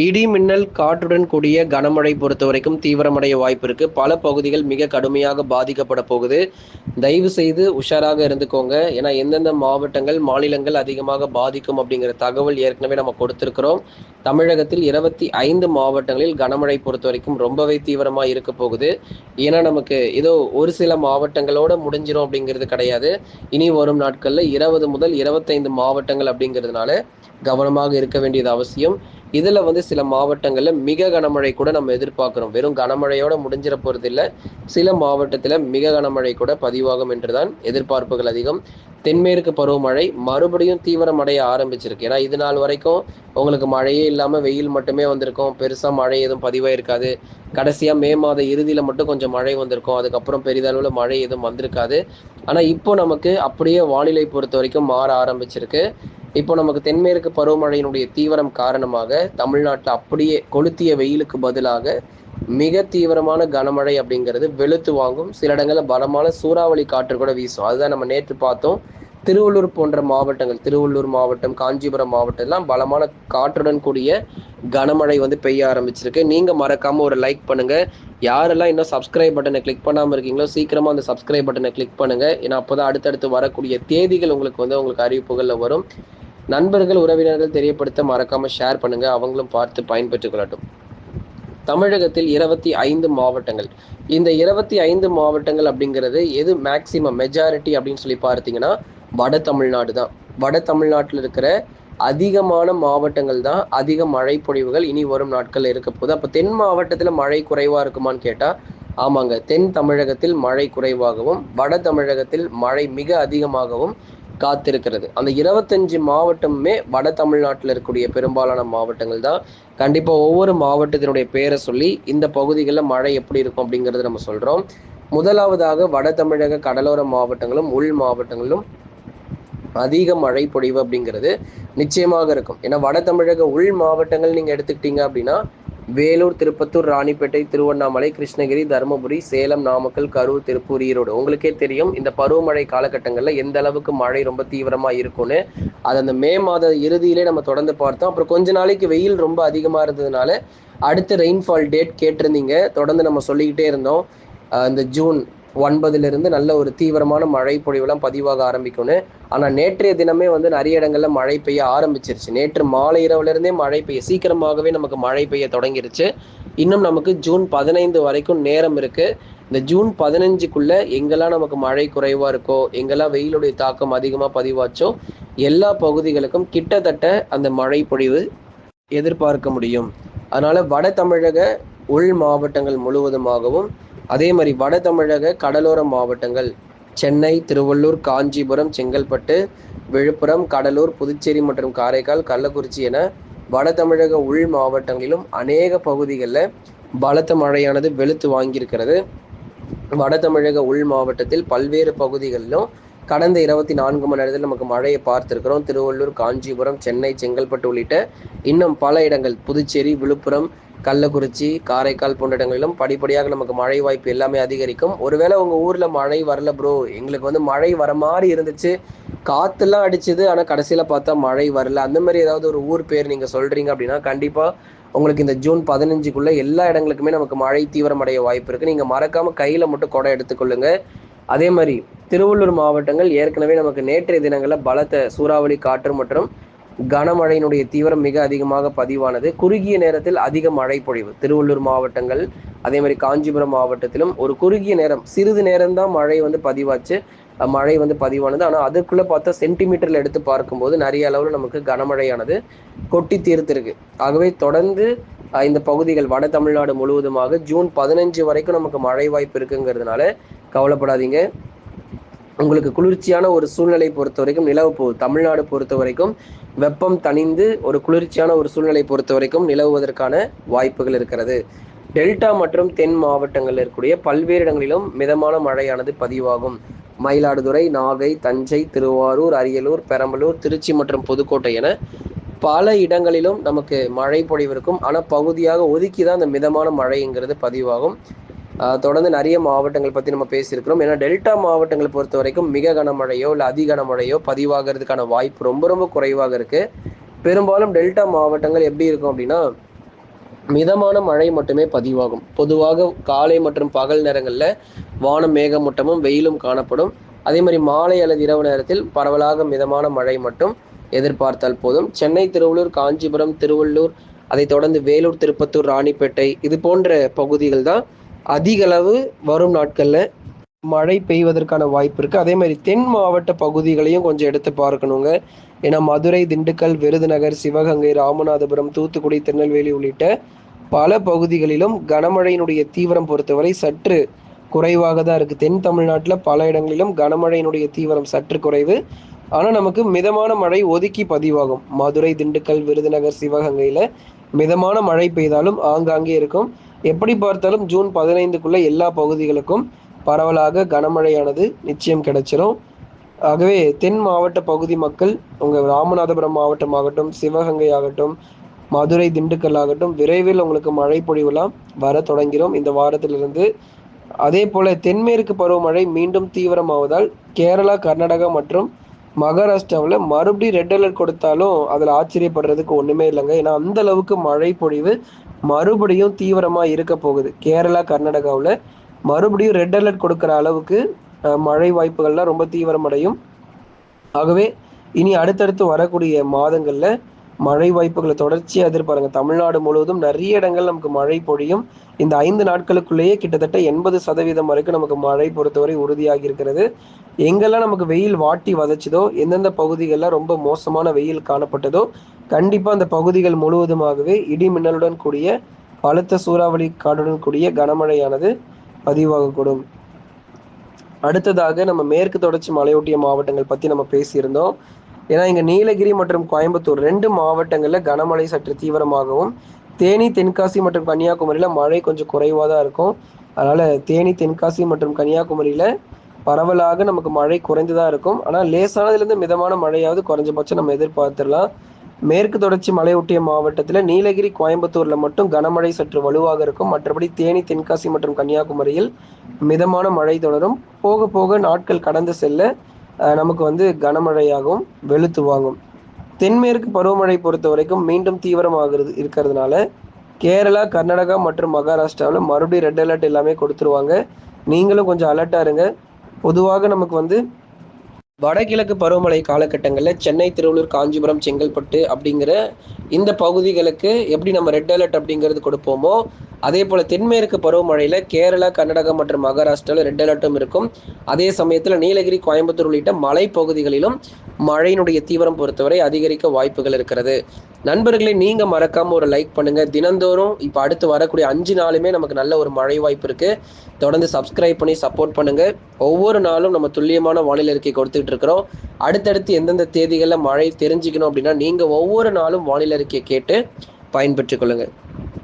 இடி மின்னல் காற்றுடன் கூடிய கனமழை பொறுத்த வரைக்கும் தீவிரமடைய வாய்ப்பு இருக்கு. பல பகுதிகள் மிக கடுமையாக பாதிக்கப்பட போகுது. தயவு செய்து உஷாராக இருந்துக்கோங்க. ஏன்னா எந்தெந்த மாவட்டங்கள், மாநிலங்கள் அதிகமாக பாதிக்கும் அப்படிங்கிற தகவல் ஏற்கனவே நம்ம கொடுத்திருக்கிறோம். தமிழகத்தில் 25 மாவட்டங்களில் கனமழை பொறுத்த வரைக்கும் ரொம்பவே தீவிரமா இருக்க போகுது. ஏன்னா நமக்கு ஏதோ ஒரு சில மாவட்டங்களோட முடிஞ்சிரும் அப்படிங்கிறது கிடையாது. இனி வரும் நாட்கள்ல 20 முதல் 25 மாவட்டங்கள் அப்படிங்கிறதுனால கவனமாக இருக்க வேண்டியது அவசியம். இதுல சில மாவட்டங்கள்ல மிக கனமழை கூட நம்ம எதிர்பார்க்கிறோம். வெறும் கனமழையோட முடிஞ்சிட போறது இல்ல. சில மாவட்டத்துல மிக கனமழை கூட பதிவாகும் என்றுதான் எதிர்பார்ப்புகள் அதிகம். தென்மேற்கு பருவமழை மறுபடியும் தீவிரமடைய ஆரம்பிச்சிருக்கு. ஏன்னா இது நாள் வரைக்கும் உங்களுக்கு மழையே இல்லாம வெயில் மட்டுமே வந்திருக்கும். பெருசா மழை எதுவும் பதிவாயிருக்காது. கடைசியா மே மாத இறுதியில மட்டும் கொஞ்சம் மழை வந்திருக்கும். அதுக்கப்புறம் பெரிதளவுல மழை எதுவும் வந்திருக்காது. ஆனா இப்போ நமக்கு அப்படியே வானிலை பொறுத்த வரைக்கும் மாற ஆரம்பிச்சிருக்கு. இப்போ நமக்கு தென்மேற்கு பருவமழையினுடைய தீவிரம் காரணமாக தமிழ்நாட்டில் அப்படியே கொளுத்திய வெயிலுக்கு பதிலாக மிக தீவிரமான கனமழை அப்படிங்கிறது வெளுத்து வாங்கும். சில இடங்களில் பலமான சூறாவளி காற்று கூட வீசும். அதுதான் நம்ம நேற்று பார்த்தோம். திருவள்ளூர் போன்ற மாவட்டங்கள், திருவள்ளூர் மாவட்டம், காஞ்சிபுரம் மாவட்டம் எல்லாம் பலமான காற்றுடன் கூடிய கனமழை பெய்ய ஆரம்பிச்சிருக்கு. நீங்க மறக்காம ஒரு லைக் பண்ணுங்க. யாரெல்லாம் இன்னும் சப்ஸ்கிரைப் பட்டனை கிளிக் பண்ணாம இருக்கீங்களோ சீக்கிரமா அந்த சப்ஸ்கிரைப் பட்டனை கிளிக் பண்ணுங்க. ஏன்னா அப்போதான் அடுத்தடுத்து வரக்கூடிய தேதிகள் உங்களுக்கு அறிவிப்புகள்ல வரும். நண்பர்கள், உறவினர்கள் தெரியப்படுத்த மறக்காம ஷேர் பண்ணுங்க. அவங்களும் பார்த்து பயன்பெற்றுக் கொள்ளட்டும். தமிழகத்தில் 25 மாவட்டங்கள். இந்த 25 மாவட்டங்கள் அப்படிங்கிறது எது மேக்சிமம் மெஜாரிட்டி அப்படின்னு சொல்லி பார்த்தீங்கன்னா வட தமிழ்நாடு தான். வட தமிழ்நாட்டில் இருக்கிற அதிகமான மாவட்டங்கள் தான் அதிக மழை பொழிவுகள் இனி வரும் நாட்கள் இருக்க போகுது. அப்போ தென் மாவட்டத்தில் மழை குறைவா இருக்குமான்னு கேட்டா ஆமாங்க. தென் தமிழகத்தில் மழை குறைவாகவும் வட தமிழகத்தில் மழை மிக அதிகமாகவும் காத்திருக்கிறது. அந்த 25 மாவட்டமுமே வட தமிழ்நாட்டில் இருக்கக்கூடிய பெரும்பாலான மாவட்டங்கள் தான். கண்டிப்பா ஒவ்வொரு மாவட்டத்தினுடைய பேரை சொல்லி இந்த பகுதிகளில் மழை எப்படி இருக்கும் அப்படிங்கிறது நம்ம சொல்றோம். முதலாவதாக வட தமிழக கடலோர மாவட்டங்களும் உள் மாவட்டங்களிலும் அதிக மழை பொழிவு அப்படிங்கிறது நிச்சயமாக இருக்கும். ஏன்னா வட தமிழக உள் மாவட்டங்கள் நீங்க எடுத்துக்கிட்டீங்க அப்படின்னா வேலூர், திருப்பத்தூர், ராணிப்பேட்டை, திருவண்ணாமலை, கிருஷ்ணகிரி, தருமபுரி, சேலம், நாமக்கல், கரூர், திருப்பூர், ஈரோடு. உங்களுக்கே தெரியும் இந்த பருவமழை காலகட்டங்கள்ல எந்த அளவுக்கு மழை ரொம்ப தீவிரமா இருக்கும்னு. அது அந்த மே மாத இறுதியிலே நம்ம தொடர்ந்து பார்த்தோம். அப்புறம் கொஞ்ச நாளைக்கு வெயில் ரொம்ப அதிகமா இருந்ததுனால அடுத்த ரெயின்ஃபால் டேட் கேட்டிருந்தீங்க. தொடர்ந்து நம்ம சொல்லிக்கிட்டே இருந்தோம். இந்த ஜூன் 9 நல்ல ஒரு தீவிரமான மழை பொழிவுலாம் பதிவாக ஆரம்பிக்கும்னு. ஆனால் நேற்றைய தினமே நிறைய இடங்கள்ல மழை பெய்ய ஆரம்பிச்சிருச்சு. நேற்று மாலை இரவுல இருந்தே மழை பெய்ய சீக்கிரமாகவே நமக்கு மழை பெய்ய தொடங்கிருச்சு. இன்னும் நமக்கு ஜூன் 15 வரைக்கும் நேரம் இருக்கு. இந்த ஜூன் 15க்குள்ள எங்கெல்லாம் நமக்கு மழை குறைவா இருக்கோ, எங்கெல்லாம் வெயிலுடைய தாக்கம் அதிகமாக பதிவாச்சோ எல்லா பகுதிகளுக்கும் கிட்டத்தட்ட அந்த மழை பொழிவு எதிர்பார்க்க முடியும். அதனால வட தமிழக உள் மாவட்டங்கள் முழுவதுமாகவும் அதே மாதிரி வட தமிழக கடலோர மாவட்டங்கள் சென்னை, திருவள்ளூர், காஞ்சிபுரம், செங்கல்பட்டு, விழுப்புரம், கடலூர், புதுச்சேரி மற்றும் காரைக்கால், கள்ளக்குறிச்சி என வட தமிழக உள் மாவட்டங்களிலும் அநேக பகுதிகளில் பலத்த மழையானது வெளுத்து வாங்கியிருக்கிறது. வட தமிழக உள் மாவட்டத்தில் பல்வேறு பகுதிகளிலும் கடந்த 24 மணி நேரத்தில் நமக்கு மழையை பார்த்திருக்கிறோம். திருவள்ளூர், காஞ்சிபுரம், சென்னை, செங்கல்பட்டு உள்ளிட்ட இன்னும் பல இடங்கள், புதுச்சேரி, விழுப்புரம், கள்ளக்குறிச்சி, காரைக்கால் போன்ற இடங்களிலும் படிப்படியாக நமக்கு மழை வாய்ப்பு எல்லாமே அதிகரிக்கும். ஒருவேளை உங்க ஊர்ல மழை வரல ப்ரோ, எங்களுக்கு மழை வர மாதிரி இருந்துச்சு, காத்துலாம் அடிச்சுது, ஆனா கடைசியில பார்த்தா மழை வரல, அந்த மாதிரி ஏதாவது ஒரு ஊர் பேர் நீங்க சொல்றீங்க அப்படின்னா கண்டிப்பா உங்களுக்கு இந்த ஜூன் 15க்குள்ள எல்லா இடங்களுக்குமே நமக்கு மழை தீவிரமடைய வாய்ப்பு இருக்கு. நீங்க மறக்காம கையில மட்டும் கொடை எடுத்துக்கொள்ளுங்க. அதே மாதிரி திருவள்ளூர் மாவட்டங்கள் ஏற்கனவே நமக்கு நேற்றைய தினங்களில் பலத்த சூறாவளி காற்று மற்றும் கனமழையினுடைய தீவிரம் மிக அதிகமாக பதிவானது. குறுகிய நேரத்தில் அதிக மழை பொழிவு திருவள்ளூர் மாவட்டங்கள், அதே மாதிரி காஞ்சிபுரம் மாவட்டத்திலும் ஒரு குறுகிய நேரம், சிறிது நேரம் தான் மழை பதிவாச்சு. மழை பதிவானது. ஆனால் அதுக்குள்ள பார்த்தா சென்டிமீட்டர்ல எடுத்து பார்க்கும்போது நிறைய அளவில் நமக்கு கனமழையானது கொட்டி தீர்த்திருக்கு. ஆகவே தொடர்ந்து இந்த பகுதிகள் வட தமிழ்நாடு முழுவதுமாக ஜூன் 15 வரைக்கும் நமக்கு மழை வாய்ப்பு இருக்குங்கிறதுனால கவலைப்படாதீங்க. உங்களுக்கு குளிர்ச்சியான ஒரு சூழ்நிலை பொறுத்த வரைக்கும் நிலவு போகுது. தமிழ்நாடு பொறுத்த வரைக்கும் வெப்பம் தணிந்து ஒரு குளிர்ச்சியான ஒரு சூழ்நிலை பொறுத்த வரைக்கும் நிலவுவதற்கான வாய்ப்புகள் இருக்கிறது. டெல்டா மற்றும் தென் மாவட்டங்களில் இருக்கக்கூடிய பல்வேறு இடங்களிலும் மிதமான மழையானது பதிவாகும். மயிலாடுதுறை, நாகை, தஞ்சை, திருவாரூர், அரியலூர், பெரம்பலூர், திருச்சி மற்றும் புதுக்கோட்டை என பல இடங்களிலும் நமக்கு மழை பொழிவு இருக்கும். ஆனால் பகுதியாக ஒதுக்கி தான் அந்த மிதமான மழைங்கிறது பதிவாகும். தொடர்ந்து நிறைய மாவட்டங்கள் பற்றி நம்ம பேசியிருக்கிறோம். ஏன்னா டெல்டா மாவட்டங்களை பொறுத்த வரைக்கும் மிக கனமழையோ இல்லை அதி கனமழையோ பதிவாகிறதுக்கான வாய்ப்பு ரொம்ப ரொம்ப குறைவாக இருக்கு. பெரும்பாலும் டெல்டா மாவட்டங்கள் எப்படி இருக்கும் அப்படின்னா மிதமான மழை மட்டுமே பதிவாகும். பொதுவாக காலை மற்றும் பகல் நேரங்களில் வானம் மேகமூட்டமும் வெயிலும் காணப்படும். அதே மாதிரி மாலை அல்லது இரவு நேரத்தில் பரவலாக மிதமான மழை மட்டும் எதிர்பார்த்தால் போதும். சென்னை, திருவள்ளூர், காஞ்சிபுரம், திருவள்ளூர், அதைத் தொடர்ந்து வேலூர், திருப்பத்தூர், ராணிப்பேட்டை இது போன்ற பகுதிகள் தான் அதிக அளவு வரும் நாட்களில் மழை பெய்வதற்கான வாய்ப்பு இருக்குது. அதே மாதிரி தென் மாவட்ட பகுதிகளையும் கொஞ்சம் எடுத்து பார்க்கணுங்க. ஏன்னா மதுரை, திண்டுக்கல், விருதுநகர், சிவகங்கை, ராமநாதபுரம், தூத்துக்குடி, திருநெல்வேலி உள்ளிட்ட பல பகுதிகளிலும் கனமழையினுடைய தீவிரம் பொறுத்தவரை சற்று குறைவாக தான் இருக்குது. தென் தமிழ்நாட்டில் பல இடங்களிலும் கனமழையினுடைய தீவிரம் சற்று குறைவு. ஆனால் நமக்கு மிதமான மழை ஒதுக்கி பதிவாகும். மதுரை, திண்டுக்கல், விருதுநகர், சிவகங்கையில் மிதமான மழை பெய்தாலும் ஆங்காங்கே இருக்கும். எப்படி பார்த்தாலும் ஜூன் 15க்குள்ள எல்லா பகுதிகளுக்கும் பரவலாக கனமழையானது நிச்சயம் கிடைச்சிடும். ஆகவே தென் மாவட்ட பகுதி மக்கள் உங்கள் ராமநாதபுரம் மாவட்டம் ஆகட்டும், சிவகங்கை ஆகட்டும், மதுரை, திண்டுக்கல் ஆகட்டும், விரைவில் உங்களுக்கு மழை பொழிவுலாம் வர தொடங்கிறோம் இந்த வாரத்திலிருந்து. அதே போல தென்மேற்கு பருவமழை மீண்டும் தீவிரமாவதால் கேரளா, கர்நாடகா மற்றும் மகாராஷ்டிராவில் மறுபடியும் ரெட் அலர்ட் கொடுத்தாலும் அதில் ஆச்சரியப்படுறதுக்கு ஒன்றுமே இல்லைங்க. ஏன்னா அந்த அளவுக்கு மழை பொழிவு மறுபடியும் தீவிரமாக இருக்க போகுது. கேரளா, கர்நாடகாவில் மறுபடியும் ரெட் அலர்ட் கொடுக்குற அளவுக்கு மழை வாய்ப்புகள்லாம் ரொம்ப தீவிரமடையும். ஆகவே இனி அடுத்தடுத்து வரக்கூடிய மாதங்களில் மழை வாய்ப்புகளை தொடர்ச்சியாக எதிர்பாருங்க. தமிழ்நாடு முழுவதும் நிறைய இடங்கள் நமக்கு மழை பொழியும். இந்த 5 நாட்களுக்குள்ளேயே கிட்டத்தட்ட 80% வரைக்கும் நமக்கு மழை பொறுத்தவரை உறுதியாகி இருக்கிறது. எங்கெல்லாம் நமக்கு வெயில் வாட்டி வதச்சதோ, எந்தெந்த பகுதிகளில் ரொம்ப மோசமான வெயில் காணப்பட்டதோ, கண்டிப்பாக அந்த பகுதிகள் முழுவதுமாகவே இடி மின்னலுடன் கூடிய பலத்த சூறாவளி காற்றுடன் கூடிய கனமழையானது பதிவாகக்கூடும். அடுத்ததாக நம்ம மேற்கு தொடர்ச்சி மலையொட்டிய மாவட்டங்கள் பற்றி நம்ம பேசியிருந்தோம். ஏன்னா இங்கே நீலகிரி மற்றும் கோயம்புத்தூர் 2 மாவட்டங்களில் கனமழை சற்று தீவிரமாகவும், தேனி, தென்காசி மற்றும் கன்னியாகுமரியில் மழை கொஞ்சம் குறைவாக தான் இருக்கும். அதனால் தேனி, தென்காசி மற்றும் கன்னியாகுமரியில் பரவலாக நமக்கு மழை குறைந்து தான் இருக்கும். ஆனால் லேசானதுலேருந்து மிதமான மழையாவது குறைஞ்சபட்சம் நம்ம எதிர்பார்த்துடலாம். மேற்கு தொடர்ச்சி மலையொட்டிய மாவட்டத்தில் நீலகிரி, கோயம்புத்தூரில் மட்டும் கனமழை சற்று வலுவாக இருக்கும். மற்றபடி தேனி, தென்காசி மற்றும் கன்னியாகுமரியில் மிதமான மழை தொடரும். போக போக நாட்கள் கடந்து செல்ல நமக்கு கனமழையாகவும் வெளுத்து வாங்கும். தென்மேற்கு பருவமழை பொறுத்த வரைக்கும் மீண்டும் தீவிரமாகிறது இருக்கிறதுனால கேரளா, கர்நாடகா மற்றும் மகாராஷ்டிராவில் மறுபடியும் ரெட் அலர்ட் எல்லாமே கொடுத்துருவாங்க. நீங்களும் கொஞ்சம் அலர்ட்டாக இருங்க. பொதுவாக நமக்கு வடகிழக்கு பருவமழை காலகட்டங்களில் சென்னை, திருவள்ளூர், காஞ்சிபுரம், செங்கல்பட்டு அப்படிங்கிற இந்த பகுதிகளுக்கு எப்படி நம்ம ரெட் அலர்ட் அப்படிங்கிறது கொடுப்போமோ, அதே போல் தென்மேற்கு பருவமழையில் கேரளா, கர்நாடகா மற்றும் மகாராஷ்டிராவில் ரெட் அலர்ட்டும் இருக்கும். அதே சமயத்தில் நீலகிரி, கோயம்புத்தூர் உள்ளிட்ட மலைப்பகுதிகளிலும் மழையினுடைய தீவிரம் பொறுத்தவரை அதிகரிக்க வாய்ப்புகள் இருக்கிறது. நண்பர்களே, நீங்கள் மறக்காமல் ஒரு லைக் பண்ணுங்கள். தினந்தோறும் இப்போ அடுத்து வரக்கூடிய 5 நாளுமே நமக்கு நல்ல ஒரு மழை வாய்ப்பு இருக்குது. தொடர்ந்து சப்ஸ்கிரைப் பண்ணி சப்போர்ட் பண்ணுங்கள். ஒவ்வொரு நாளும் நம்ம துல்லியமான வானிலை அறிக்கை கொடுத்துட்டு இருக்கிறோம். அடுத்தடுத்து எந்தெந்த தேதிகளில் மழை தெரிஞ்சுக்கணும் அப்படின்னா நீங்கள் ஒவ்வொரு நாளும் வானிலை அறிக்கையை கேட்டு பயன்பெற்றுக் கொள்ளுங்கள்.